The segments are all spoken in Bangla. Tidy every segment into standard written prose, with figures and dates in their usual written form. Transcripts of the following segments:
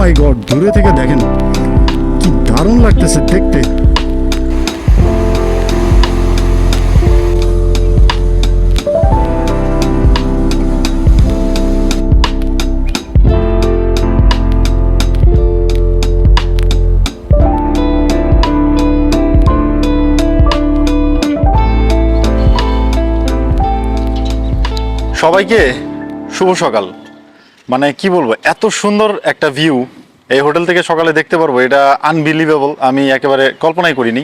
মাই গড, দূরে থেকে দেখেন কি দারুণ লাগতেছে দেখতে। সবাইকে শুভ সকাল। মানে কি বলবো, এত সুন্দর একটা ভিউ এই হোটেল থেকে সকালে দেখতে পারবো, এটা আনবিলিভেবল। আমি একেবারে কল্পনাই করিনি।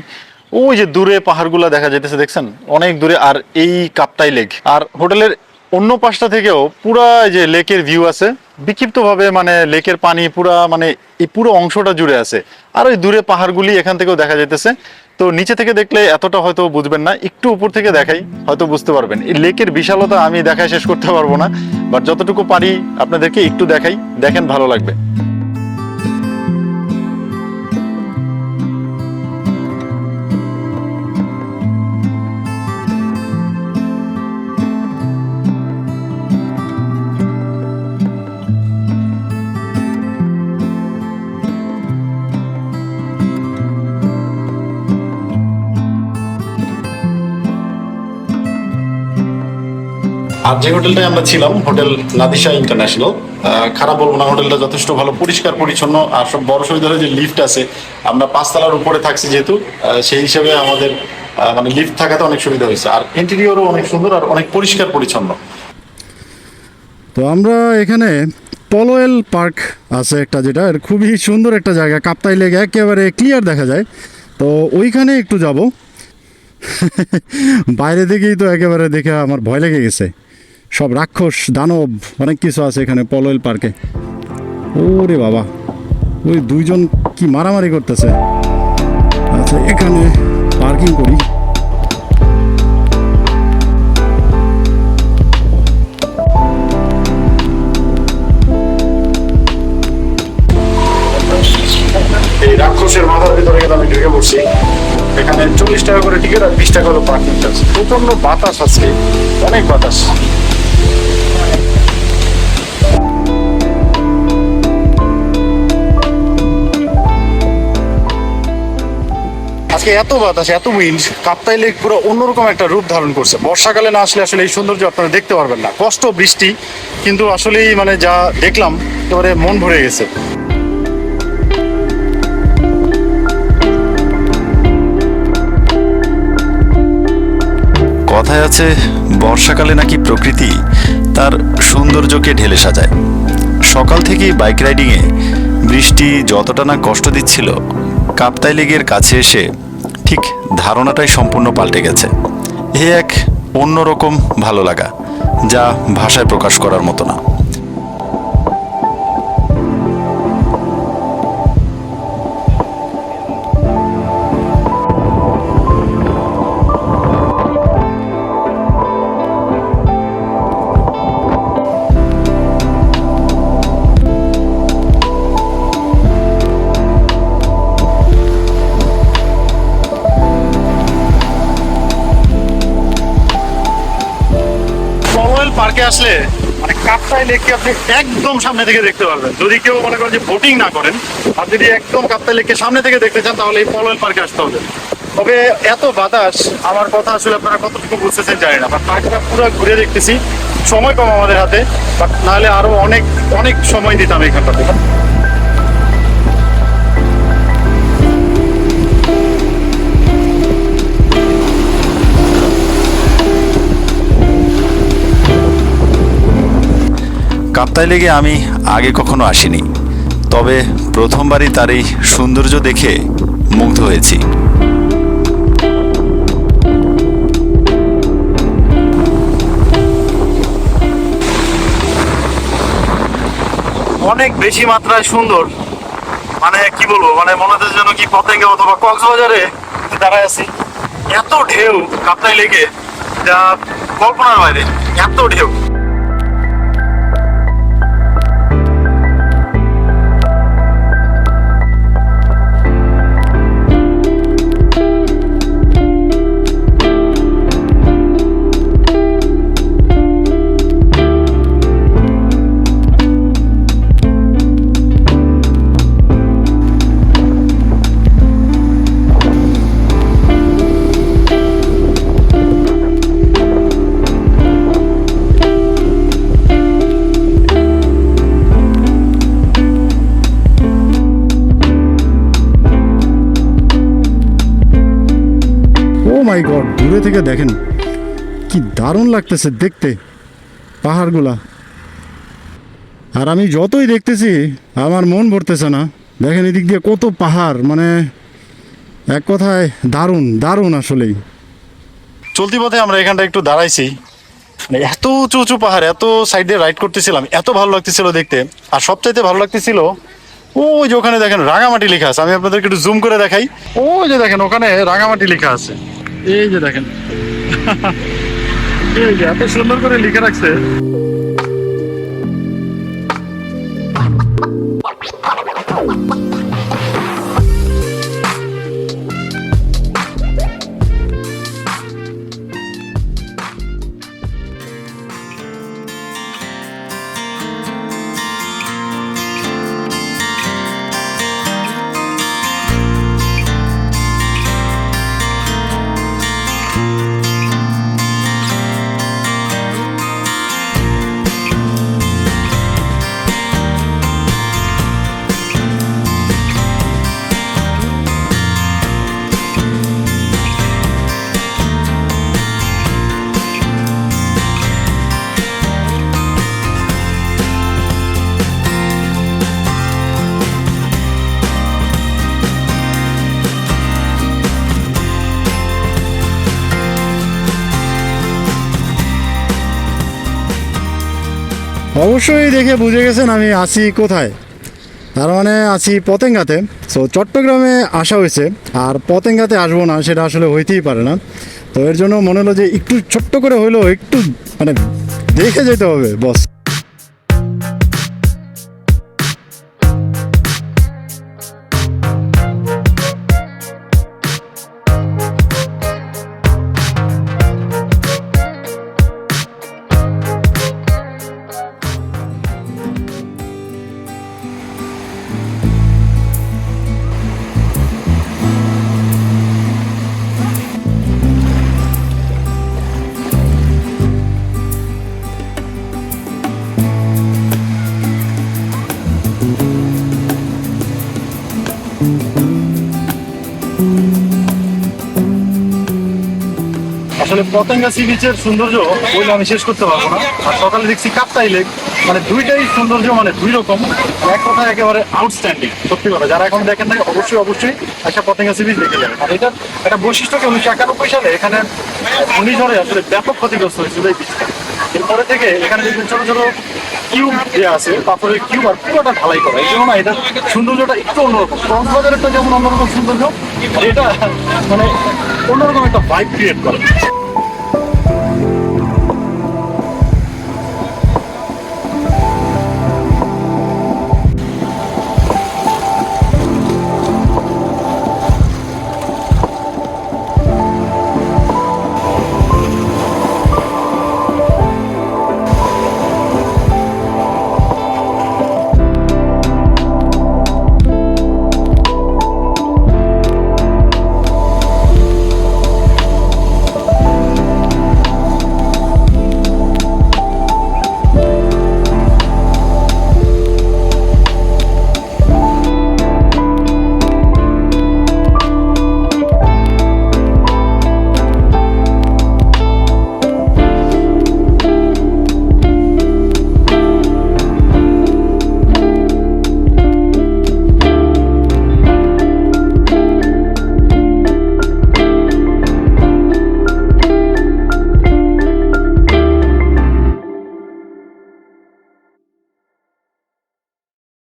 ওই যে দূরে পাহাড়গুলো দেখা যাইতেছে, দেখছেন অনেক দূরে, আর এই কাপ্তাই লেক। আর হোটেলের অন্য পাশটা থেকেও পুরা যে লেকের ভিউ আছে বিক্ষিপ্তভাবে, মানে লেকের পানি পুরা, মানে এই পুরো অংশটা জুড়ে আছে। আর ওই দূরে পাহাড়গুলি এখান থেকেও দেখা যাইতেছে। তো নিচে থেকে দেখলে এতটা হয়তো বুঝবেন না, একটু উপর থেকে দেখাই হয়তো বুঝতে পারবেন। এই লেকের বিশালতা আমি দেখায় শেষ করতে পারবো না, বাট যতটুকু পারি আপনাদেরকে একটু দেখাই, দেখেন ভালো লাগবে। আর যে হোটেলটায় আমরা ছিলাম, হোটেল নাদিশা ইন্টারন্যাশনাল, খারাপ বলবো না, হোটেলটা যথেষ্ট ভালো, পরিষ্কার পরিচ্ছন্ন। আর সব বড় সুবিধা হলো যে লিফট আছে। আমরা 5 তলার উপরে থাকছি যেহেতু, সেই হিসাবে আমাদের মানে লিফট থাকাতে অনেক সুবিধা হয়েছে। আর ইন্টেরিয়রও অনেক সুন্দর আর অনেক পরিষ্কার পরিচ্ছন্ন। তো আমরা এখানে পলোয়েল পার্ক আছে একটা, যেটা খুবই সুন্দর একটা জায়গা, কাপ্তাই লেক একেবারে ক্লিয়ার দেখা যায়। তো ওইখানে একটু যাব। বাইরে থেকেই তো একেবারে দেখে আমার ভয় লেগে গেছে। সব রাক্ষস দানব অনেক কিছু আছে এখানে পলোয়েল পার্কে। ওরে বাবা, ওই দুইজন কি মারামারি করতেছে। আচ্ছা, এখানে পার্কিং করি। এই রাক্ষসের মাথার ভিতরে কিন্তু আমি ঢুকে পড়ছি। এখানে 40 টাকা করে টিকিট আর 20 টাকা হলো পার্কিং চার্জ। প্রচন্ড বাতাস আজকে, অনেক বাতাস। আজকে এত বাতাস, এত উইন্ড, কাপ্তাই লেক পুরো অন্যরকম একটা রূপ ধারণ করছে। বর্ষাকালে না আসলে আসলে এই সৌন্দর্য আপনারা দেখতে পারবেন না। কষ্ট বৃষ্টি, কিন্তু আসলেই মানে যা দেখলাম একেবারে মন ভরে গেছে। কথায় আছে, বর্ষাকালে নাকি প্রকৃতি তার সৌন্দর্যকে ঢেলে সাজায়। সকাল থেকেই বাইক রাইডিংয়ে বৃষ্টি যতটা না কষ্ট দিচ্ছিল, কাপ্তাই লেকের কাছে এসে ঠিক ধারণাটাই সম্পূর্ণ পাল্টে গেছে। এ এক অন্যরকম ভালো লাগা, যা ভাষায় প্রকাশ করার মতো না। পার্কে আসলে মানে কাপ্তাই লেককে আপনি একদম সামনে থেকে দেখতে পারবেন। যদি কেউ মনে করেন যে বোটিং না করেন, আর যদি একদম কাপ্তাই লেককে সামনে থেকে দেখতে চান, তাহলে এই পলোয়েল পার্কে আসতে হবে। তবে এত বাতাস, আমার কথা আসলে আপনারা কতটুকু বুঝতেছেন জানি না। পার্কটা পুরো ঘুরে দেখতেছি, সময় কম আমাদের হাতে, বাট নাহলে আরো অনেক অনেক সময় দিতাম এইখানটাতে। কাপ্তাই লেকে আমি আগে কখনো আসিনি, তবে প্রথমবারই তার এই সৌন্দর্য দেখে মুগ্ধ হয়েছি। অনেক বেশি মাত্রায় সুন্দর, মানে কি বলবো, মানে মনে হচ্ছে যেন কি পতেঙ্গা অথবা কক্সবাজারে দাঁড়ায় আছি। এত ঢেউ কাপ্তাই লেকে, যা কল্পনার বাইরে, এত ঢেউ। মাই গড, দূরে থেকে দেখেন কি দারুণ লাগতেছে দেখতে পাহাড়গুলা। আর আমি যতই দেখতেছি আমার মন ভরতেছে না। দেখেন এদিক দিয়ে কত পাহাড়, মানে এক কথায় দারুণ দারুণ আসলেই। চলতি পথে আমরা এখানটা একটু দাঁড়াইছি, মানে এত উঁচু উঁচু পাহাড়, এত সাইড দিয়ে রাইড করতেছিলাম, এত ভালো লাগতেছিল দেখতে। আর সবচাইতে ভালো লাগতেছিল ওই যে ওখানে দেখেন রাঙামাটি লেখা আছে। আমি আপনাদেরকে একটু জুম করে দেখাই। ওই যে দেখেন ওখানে রাঙামাটি লেখা আছে, এই যে দেখেন এই যে এত সুন্দর করে লিখে রাখছে। অবশ্যই দেখে বুঝে গেছেন আমি আছি কোথায়। তার মানে আছি পতেঙ্গাতে। সো চট্টগ্রামে আসা হয়েছে, আর পতেঙ্গাতে আসবো না সেটা আসলে হইতেই পারে না। তো এর জন্য মনে হলো যে একটু ছোট্ট করে হইলেও একটু মানে দেখে যেতে হবে বস। আসলে পতেঙ্গা সি বিচের সৌন্দর্য বলে আমি শেষ করতে পারবো না। আর সকালে দেখছি কাপ্তাই লেক, মানে দুইটাই সৌন্দর্য মানে দুই রকম, এক কথায় একেবারে আউটস্ট্যান্ডিং। সত্যি কথা, যারা এখন দেখেন না অবশ্যই অবশ্যই একটা পতেঙ্গা সি বিচ দেখে যাবেন। আর এটার একটা বৈশিষ্ট্যকে 1991 সালে এখানে ঘূর্ণিঝড়ে আসলে ব্যাপক ক্ষতিগ্রস্ত হয়েছিল এই বিচটা। এরপরে থেকে এখানে দেখবেন ছোট ছোট কিউব দেওয়া আছে, পাথরের কিউব, আর পুরোটা ঢালাই করা। এই জন্য না এটার সৌন্দর্যটা একটু অন্যরকম। কক্সবাজারেরটা যেমন অন্যরকম সৌন্দর্য, এটা মানে অন্যরকম একটা ভাইব ক্রিয়েট করে।